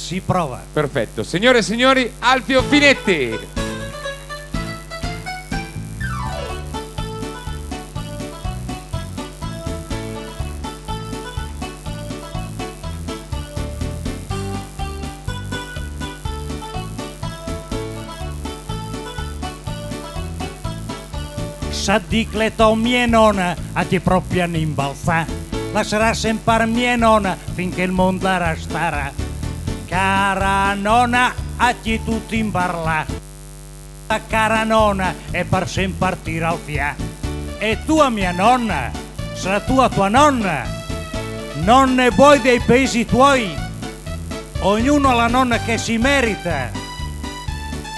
Si prova. Perfetto. Signore e signori, Alfio Finetti. Sa dicleto mia nonna a ti proprio ne imbalza, lascerà sempre mia nonna finché il mondo la starà. Cara nonna a ti tutti in barla, la cara nonna è per sempre partire al fia. E tua mia nonna sarà tua nonna, non ne vuoi dei paesi tuoi, ognuno ha la nonna che si merita.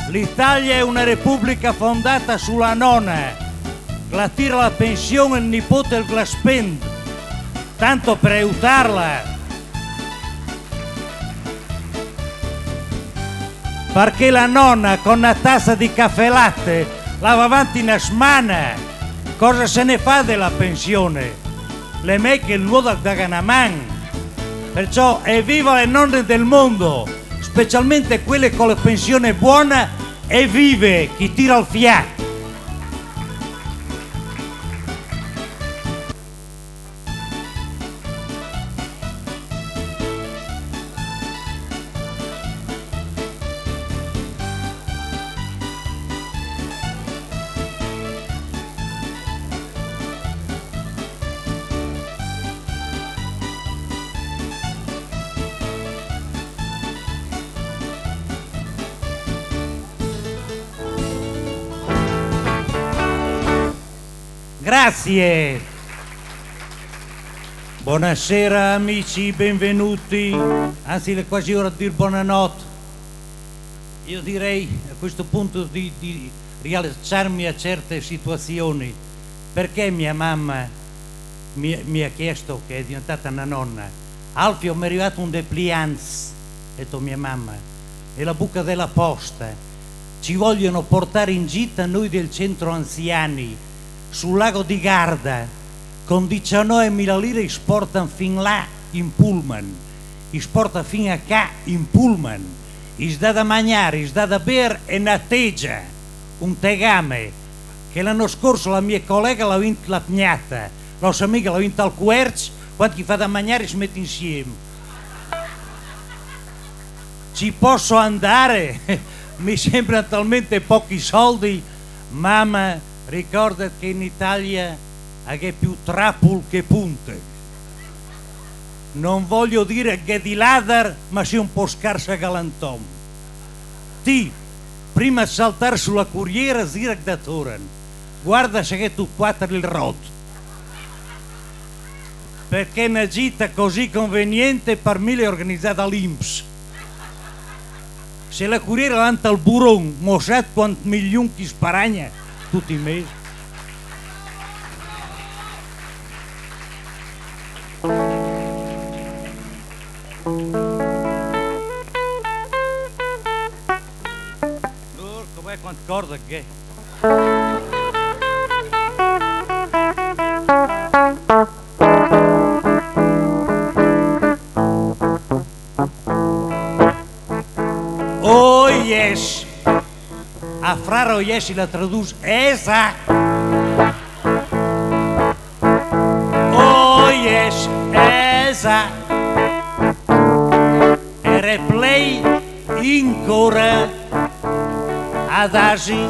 L'Italia è una repubblica fondata sulla nonna. La tira la pensione il nipote il la spende, tanto per aiutarla. Perché la nonna con una tazza di caffè latte la va avanti una settimana. Cosa se ne fa della pensione? Le mecche il nuovo da Ganaman. Perciò evviva le nonne del mondo, specialmente quelle con la pensione buona, e vive chi tira il fiato. Grazie. Buonasera amici, benvenuti. Anzi, è quasi ora di dire buonanotte. Io direi a questo punto di riallacciarmi a certe situazioni. Perché mia mamma mi ha chiesto, che è diventata una nonna, Alfio, mi è arrivato un dépliance, ha detto mia mamma, e la buca della posta. Ci vogliono portare in gita noi del centro anziani sul lago di Garda con 19.000 lire, sportano fin là in pullman, sporta fin a qua in pullman, dà da mangiare, dà da bere e natteggia un tegame che l'anno scorso la mia collega l'ha vinto la pignata, la nostra amica l'ha vinto al Querz, quando chi fa da mangiare si mette insieme. Ci posso andare? Mi sembrano talmente pochi soldi. Mamma, ricorda che in Italia è più trapul che punte. Non voglio dire che di ladar, ma sei un po' scarsa galantom. Ti, prima di saltare sulla corriera, dire da Toran, guarda se che tu quattro il rod. Perché una gita così conveniente per me è organizzata all'Inps. Se la corriera davanti al buron, mosat quanti milioni chi sparagna tutti i mesi. Com'è quante corde che oh yes, a frare oh yes la traduce esa. Oh yes, esa. E replay ancora adagi.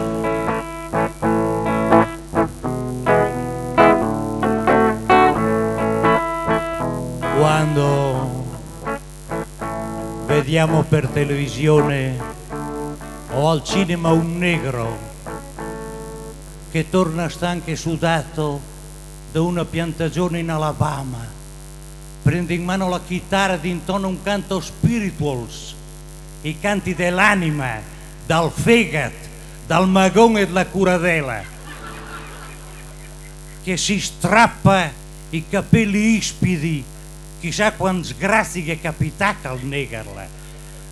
Quando vediamo per televisione o al cinema un negro che torna stanco e sudato da una piantagione in Alabama, prende in mano la chitarra ed intona un canto spirituals, i canti dell'anima, dal fegato, dal magone e dalla curadela, che si strappa i capelli ispidi, chissà quante sgrazie che è capitata al negarla.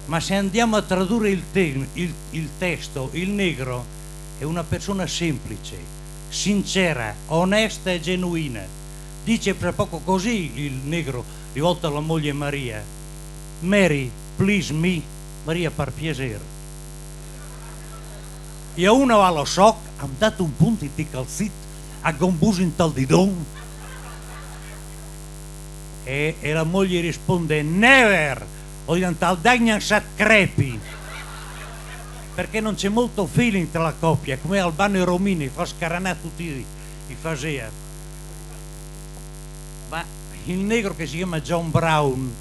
Ma se andiamo a tradurre il testo, il negro è una persona semplice, sincera, onesta e genuina. Dice per poco così il negro rivolto alla moglie Maria: Mary, please me, Maria per piacere. E uno allo shock, ha dato un punto di calzit, a gombuso in tal di don. E la moglie risponde, never, ho diventato dagnan sat crepi. Perché non c'è molto feeling tra la coppia, come Albano e Romini, fa scaranare tutti i fasea. Ma il negro che si chiama John Brown,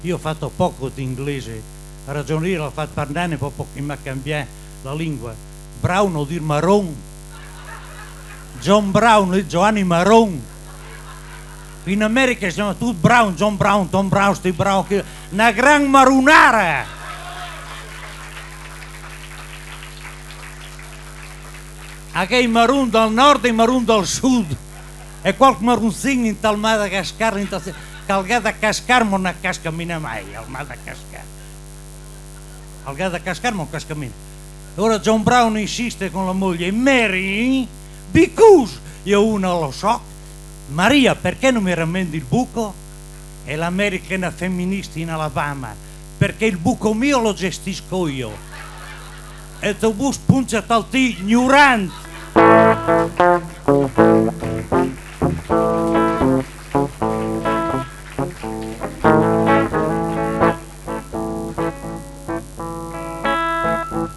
io ho fatto poco di inglese, a ragione l'ho fatto parlare proprio che mi ha cambiato la lingua. Brown vuol dire marron, John Brown è Giovanni Marron. In America si chiama tutto Brown, John Brown, Tom Brown, Steve Brown, una gran marunara. Anche i marun dal nord e i marun dal sud. E qualche marunzinho in tal Madagascar, in tal calgada a cascar, ma non cascamina mai, al Madagascar. Calgada a cascar, ma non cascamina. Ora John Brown insiste con la moglie, Mary, because io uno lo so. Maria, perché non mi rammendi il buco? E l'americana femminista in Alabama, perché il buco mio lo gestisco io. E tu bus puncia tal ti ignorante.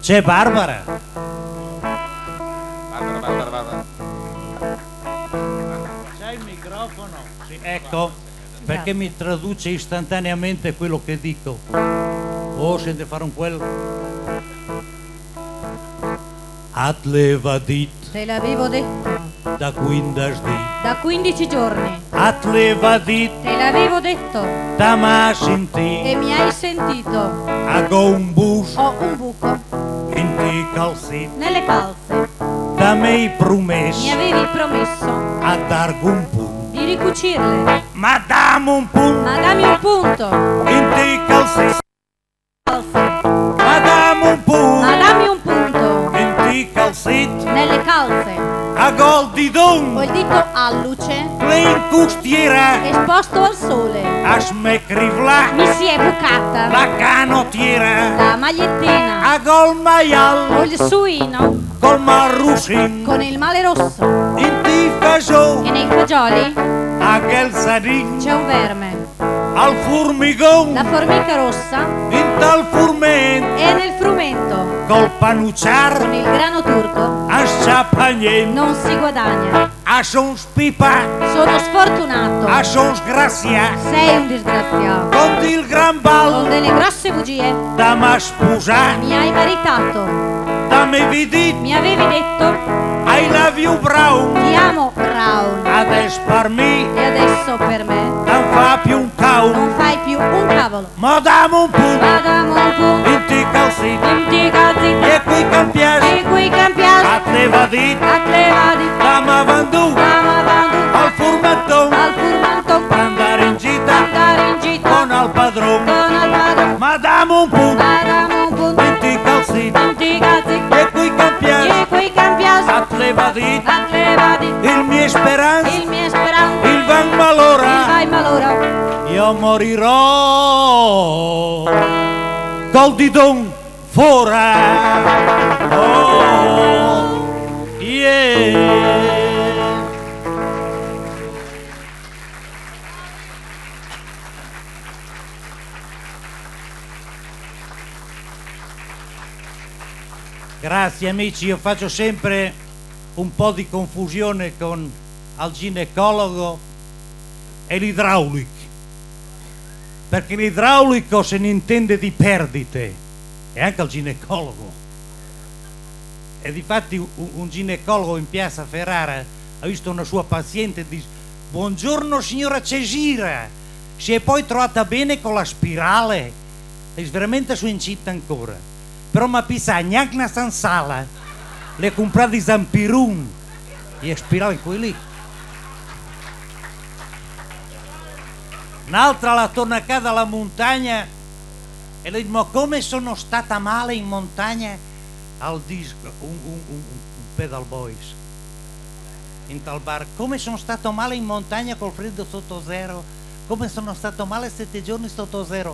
C'è Barbara. Barbara. C'è il microfono? Sì, ecco, perché mi traduce istantaneamente quello che dico. Oh, sente fare un quello. Atleva dit Te l'avevo detto da 15 di. da 15 giorni. Atleva dit Te l'avevo detto da ma e sentì. mi hai sentito. Ago un bus Ho un buco in ti calzit. nelle calze. Da me Mi promesso avevi promesso a dargo un punto. di ricucirle. Ma dammi un punto Ma dammi un punto. in ti calzit. Calze. Ma dammi un Ma punto dammi un punto in ti calzit. nelle calze. A gol di Ho don. il dito alluce In custiera. esposto al sole. A smecrivla. Mi si è bucata La canottiera. la magliettina. A gol Ho maial. il suino Col marrusin. con il male rosso. In ti faso. E nei fagioli A gel sadin. c'è un verme. Al formigon. La formica rossa In tal furmen. è nel frumento. Col Con panucciar. il grano turco A sciapagnien. non si guadagna. A son spipa. Sono A sfortunato. son sgrazia. Sei un disgraziato. Con il gran Con bal. delle grosse bugie Da ma sposa. mi hai maritato. Da me vidit. Mi avevi detto I love you brown. ti amo Brown. Adesso per me. E adesso per me Non fa più un cau. non fai più un cavolo. Ma dammi un punto. Ma dammi un punto. In ti calzit. Ti cazzi. E qui campias. E qui campias. A te va dit. A te vadi. Da ma vandu. Dama vandu. Al furmaton. Al furmanton. Per andare in gita. Andare in gita. Con al padron. Con al padre. Ma dammi un punto. Ma dammi un punto. In ti calzit. Ti cazzi. E qui campias. E qui campias. A te va dit. A te vadi. Il mio speranza. Il mio speranza. Il van malora. Vai malora. Io morirò col didon fora. Oh, yeah. Grazie amici, io faccio sempre un po' di confusione con al ginecologo e l'idraulico, perché l'idraulico se ne intende di perdite e anche il ginecologo. E difatti un ginecologo in piazza Ferrara ha visto una sua paziente e dice: buongiorno signora Cesira, si è poi trovata bene con la spirale? E veramente sono incinta ancora, però ma pisa neanche una stanzala le comprate di Zampirun e spirale quelli. Un'altra la torna a casa dalla montagna e le dice: ma come sono stata male in montagna? Al disco un pedal boys in tal bar: come sono stato male in montagna col freddo sotto zero, come sono stato male 7 giorni sotto zero.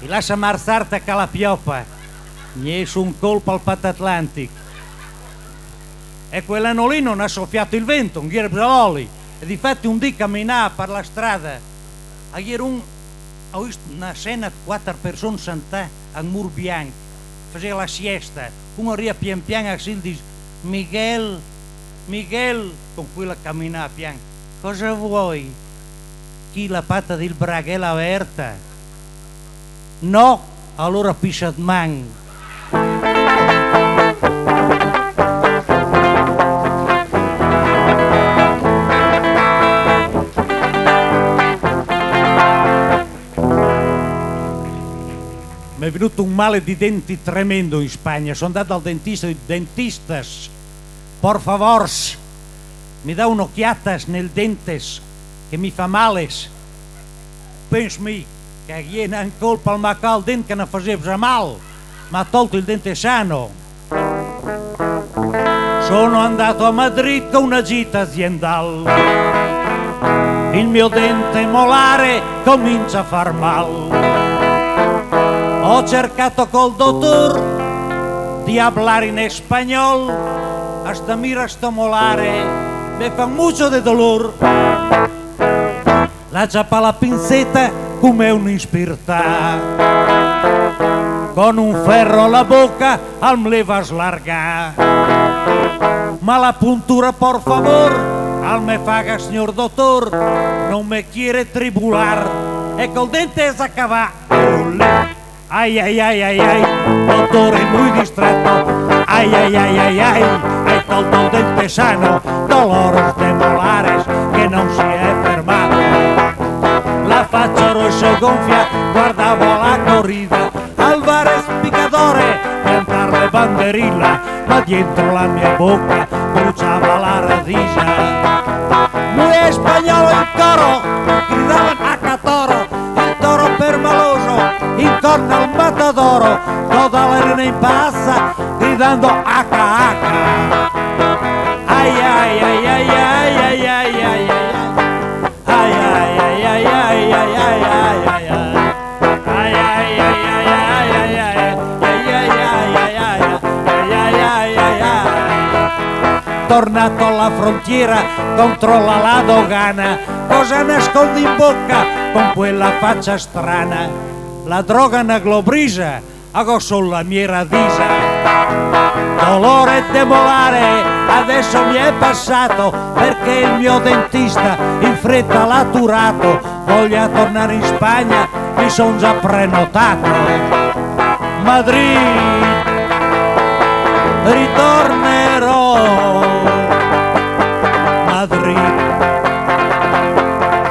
e lascia marzarta che la pioppa, ne è su un colpo al Patatlantic. E quell'anno lì non ha soffiato il vento, un ghirbrololi, e difatti un dì camminava per la strada, a ho visto una scena di 4 persone sentate a un mur bianco, faceva la siesta, uno arriva pian piano e si dice Miguel, Miguel, con quella camminava piano, cosa vuoi? Chi la patta del braghella aperta? No, allora piscia di man. Mi è venuto un male di denti tremendo in Spagna. Sono andato al dentista e dentistas, por favor, mi dà un'occhiata nel dentes che mi fa male. Pensami che viene in colpa al macal dente che non faceva mal, ma ha tolto il dente sano. Sono andato a Madrid con una gita aziendale, il mio dente molare comincia a far mal. Ho cercato col dottor di parlare in spagnol, hasta mira sto molare, me fa mucho de dolor. La ciappa la pinzetta come un'ispirtà, con un ferro alla bocca al me va slarga. Ma la puntura por favor, al me faga signor dottor, non me quiere tribular, e col dente es acabà. Ay, ay, ay, ay, ay, dottore muy distratto. Ay, ay, ay, ay, ay, hai tolto il dente sano, dolores de molares che non si è fermato. La faccia rossa e gonfia, guardavo la corrida, Alvarez picadore, cantar le banderilla, ma dietro la mia bocca bruciava la radilla. Muy spagnolo in coro, gridavan a catoro, il toro permaloso, intorno al matadoro, toda la arena in passa, gridando H. Ay, ay, ay, ay, ay, ay, ay, ay, ay, ay, ay, ay, ay, ay, ay, tornato alla frontiera, controlla la dogana, cosa nascondi in bocca con quella faccia strana? La droga una globrisa, hago solo la mia radisa. Dolore demolare, adesso mi è passato, perché il mio dentista in fretta l'ha turato. Voglio tornare in Spagna, mi son già prenotato. Madrid, ritornerò. Madrid,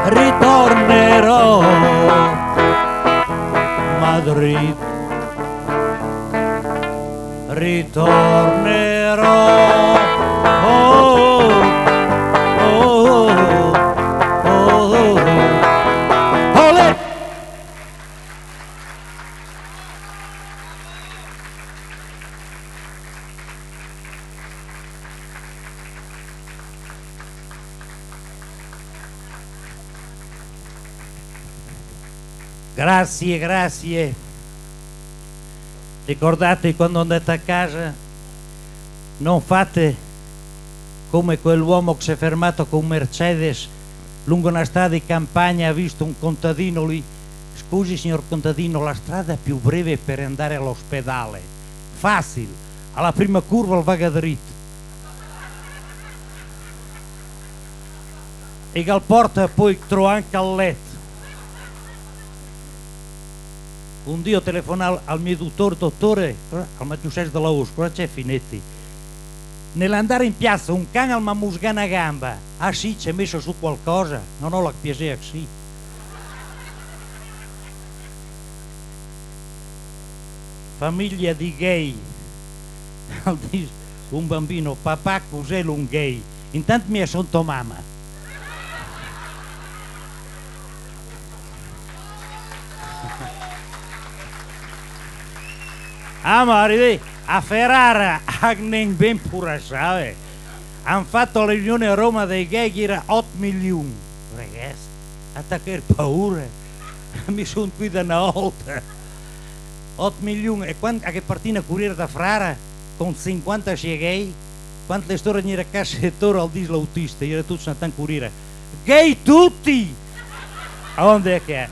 ritornerò. Madrid, ritornerò. Oh, oh, oh, oh. Olè! Grazie, grazie. Ricordate quando andate a casa, non fate come quell'uomo che si è fermato con un Mercedes lungo una strada di campagna, ha visto un contadino lì. Scusi signor contadino, la strada più breve per andare all'ospedale. Facile, alla prima curva va dritto. E che al porta poi trova anche al letto. Un dia telefonavo al mio dottore, al Mattiusès della US, cosa c'è Finetti? Nell'andare in piazza un cane al mamusgana a gamba, ah sì, ci hai messo su qualcosa? Non ho la piacere, sì. Famiglia di gay, un bambino, papà cos'è un gay? Intanto mi è sotto mamma. Amore, a Ferrara, non ben pure sabe. Hanno fatto la riunione a Roma dei gay che era 8 milioni. Ragazzi, attaccare paura. Mi sono qui da una volta. 8 milioni, e quando che partina a curire da Frara con 50 gay, quando le storie di casa e toro al dislo autista, era tutti sono a curire. Gay tutti! A onde è che è?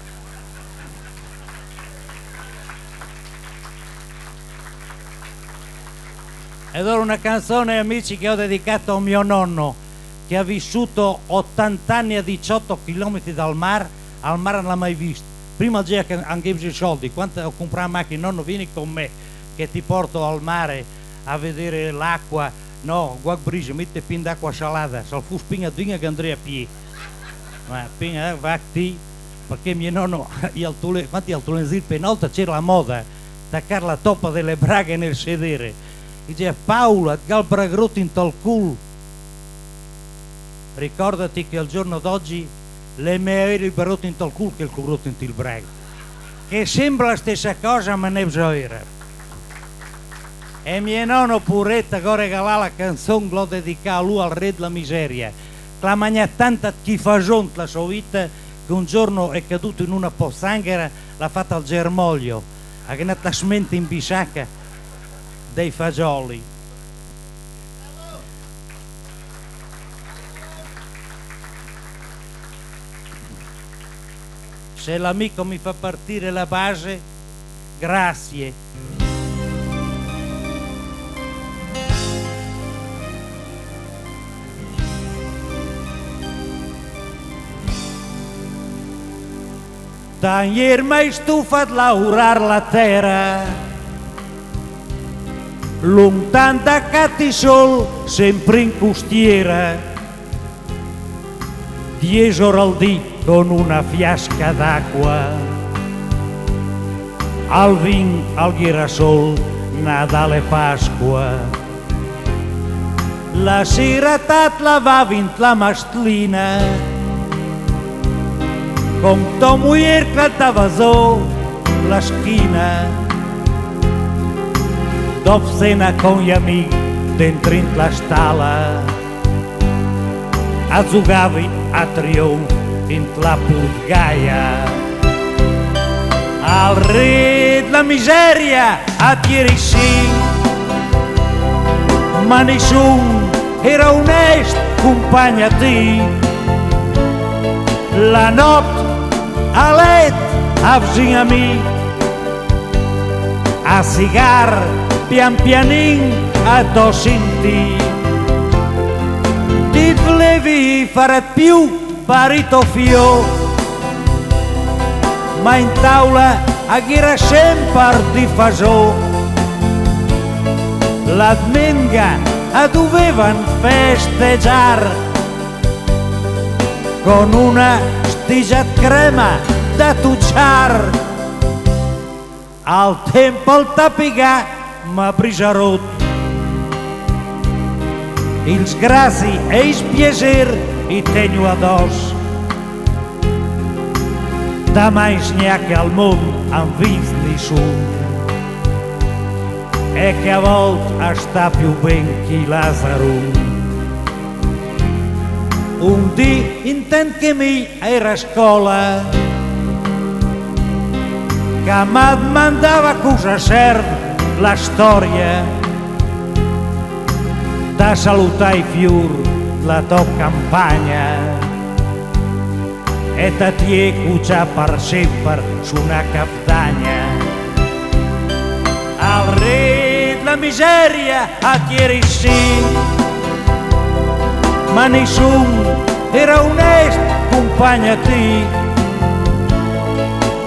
Ed ora una canzone, amici, che ho dedicato a mio nonno, che ha vissuto 80 anni a 18 km dal mare, al mare non l'ha mai visto. Prima già che anche i soldi, quando ho comprato la macchina, nonno vieni con me, che ti porto al mare a vedere l'acqua. No, guarda brisa, mette pin d'acqua salata, se fu spinga dinga che andrei a piedi. Ma pinga, va a ti, perché mio nonno, quanti al Tulenzil penolta c'era la moda, attaccare la toppa delle braghe nel sedere. Dice Paolo, gal bragrotto in tal cul. Ricordati che al giorno d'oggi le meglio il barotto in tal cul che il curotto in til brag. Che sembra la stessa cosa, ma ne bisogna. E mio nonno puretta che regalà la canzone l'ho dedicata a lui, al re della miseria. La magna tanta chifagione la sua vita che un giorno è caduto in una pozzanghera, l'ha fatta al germoglio, ha che nata smente in bisacca dei fagioli. Se l'amico mi fa partire la base, grazie. Tanier mai stufa di laurar la terra, lontan da catti sol, sempre in costiera, 10 ore al dì con una fiasca d'acqua, al vin, al girasol, Nadale, Pasqua. La sera tat la vint la mastlina, con tua mujer cantava zo la schina. Dopo cena con gli amici dentro in la stalla, a giocavi a trionfo in la purgaia. Al re della miseria a dire sì, ma nessuno era onesto compagno a te. La notte a letto a vicino a me, a cigar pian pianin a to sentì. Ti volevi fare più parito fio, ma in tavola a chi era sempre di fasò. La domenica a dovevan festeggiare con una stigia crema da tucciar. Al tempo il tapigà ma brisarot, ils grassi e ils piacer i tenho adós. Da mais n'ha que al món han vist nessun, e che a volta està più ben chi Lazzaro. Un dì intent che mi era a scuola, che mi mandava cosa serve la storia, da salutare i fiori la tua campagna, e da ti cuccia per sempre su una campagna. Al re della miseria a chieri sì, ma nessuno era onesto compagno a te.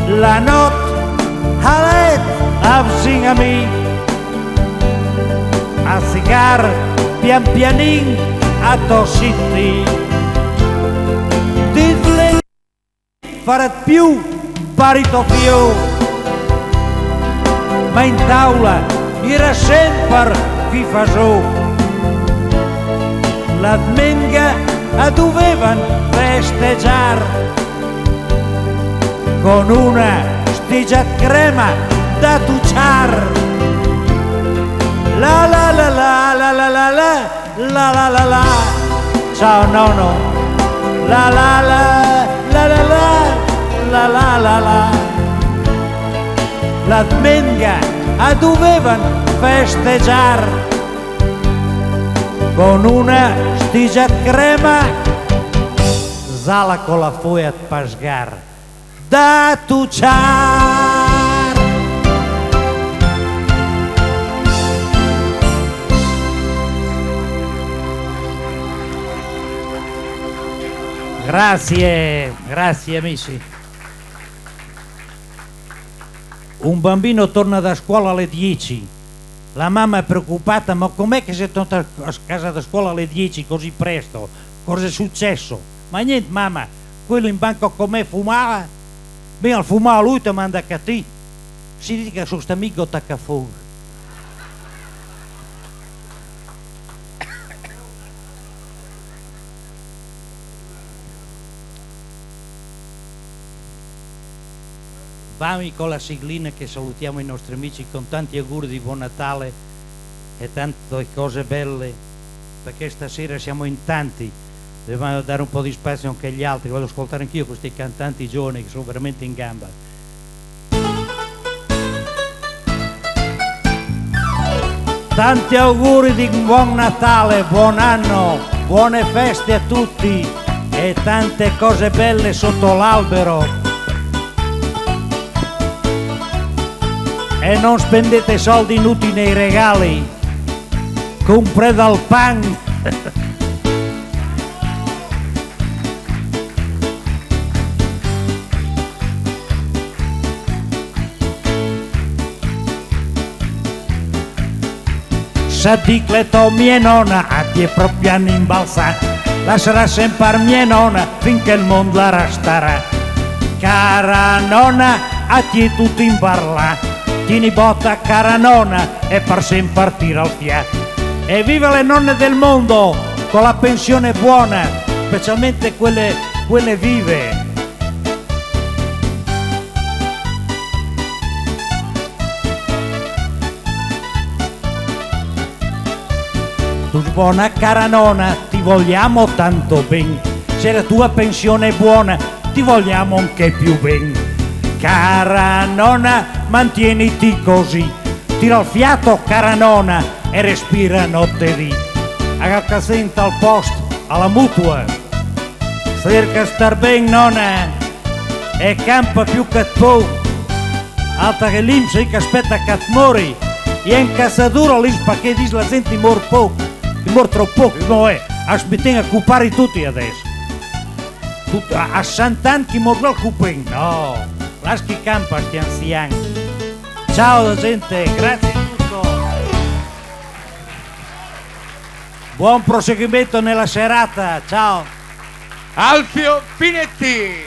La notte a letto a vicino a me, a cigar pian pianin a tossiti. Ti volevi fare più parito fio, ma in tavola era sempre chi fasò. La domenica a dovevan festeggiare con una stigia crema da tucciar. La la la la la la la la la la la la. Ciao nonno. La la la la la la la la la la. la domenica dovevano festeggiare con una stigia crema, sala con la foglia a pasgar da tucciar. Grazie amici. Un bambino torna da scuola alle 10. La mamma è preoccupata, ma com'è che sei tornata a casa da scuola alle 10 così presto? Cosa è successo? Ma niente mamma, quello in banco con me fumava. Bene, al fumare lui ti manda a te. Si dice che sono sto amico taccafuoco. Vami con la siglina che salutiamo i nostri amici con tanti auguri di buon Natale e tante cose belle, perché stasera siamo in tanti, dobbiamo dare un po' di spazio anche agli altri. Voglio ascoltare anch'io questi cantanti giovani che sono veramente in gamba. Tanti auguri di buon Natale, buon anno, buone feste a tutti e tante cose belle sotto l'albero. E non spendete soldi inutili nei regali, compre dal pan. Se dicleto mia nonna a ti è proprio anni imbalsa, lascerà sempre mia nonna finché il mondo la resterà. Cara nonna a ti tutto in parla, tieni botta cara nonna e per sempre partire al fiato. E viva le nonne del mondo con la pensione buona, specialmente quelle vive. Tu buona cara nonna, ti vogliamo tanto ben. Se la tua pensione è buona, ti vogliamo anche più ben. Cara nonna, mantieniti così, tira il fiato cara nonna e respira notte di. Agacca senta al posto, alla mutua, cerca star ben nonna e campa più che tu, altra che l'imse che aspetta che mori, e in casa dura l'ispa che dice la gente mor poco, mor troppo poco, no è, aspettiamo a cupare tutti adesso, a Sant'Anni che morrà il cupeng, no. Lasci campa sti anziani. Ciao gente, grazie a tutto. Buon proseguimento nella serata, ciao. Alfio Finetti.